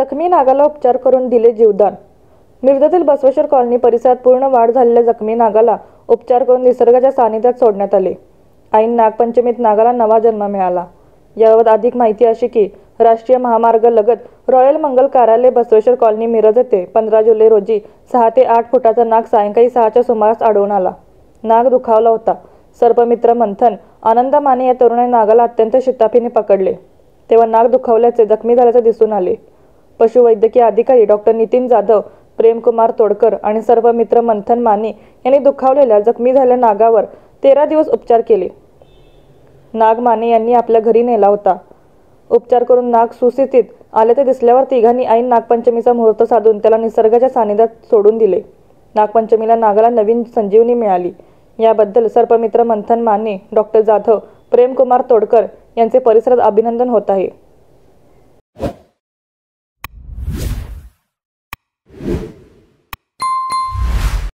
जखमी नागाला उपचार करून दिले जीवदान। मिरजेतील बसवेश्वर कॉलनी परिसरात पूर्ण वाढ झालेल्या जखमी नागाला उपचार करून निसर्गाच्या सानिध्यात सोडण्यात आले। ऐन नागपंचमीत नागाला नवा जन्म मिळाला। याबाबत अधिक माहिती अशी की राष्ट्रीय महामार्ग लगत रॉयल मंगल कार्यालय बसवेश्वर कॉलनी मिरज येथे 15 जुलै रोजी 6 ते 8 फुटाचा नाग सायंकाळी 6च्या सुमारास आढळून आला। नाग दुखावला होता। सर्पमित्र मंथन आनंद माने या तरुणाने नागाला अत्यंत शिताफीने पकडले तेव्हा नाग दुखावल्याचे जखमी झाल्याचे दिसून आले। पशुवैद्यकीय अधिकारी डॉक्टर नितीन जाधव, प्रेमकुमार तोडकर आणि सर्पमित्र मंथन माने यांनी दुखावलेल्या जखमी झालेल्या नागावर 13 दिवस उपचार केले। नाग माने यांनी आपल्या घरी नेला होता। उपचार करून नाग सुस्थितीत आल्याचे दिसल्यावर तिघांनी ऐन नागपंचमीचा मुहूर्त साधून त्याला निसर्गाच्या सानिध्यात सोडून दिले। नागपंचमीला नागाला नवीन संजीवनी मिळाली। याबद्दल सर्पमित्र मंथन माने, डॉक्टर जाधव, प्रेमकुमार तोडकर यांचे परिसरात अभिनंदन होत आहे।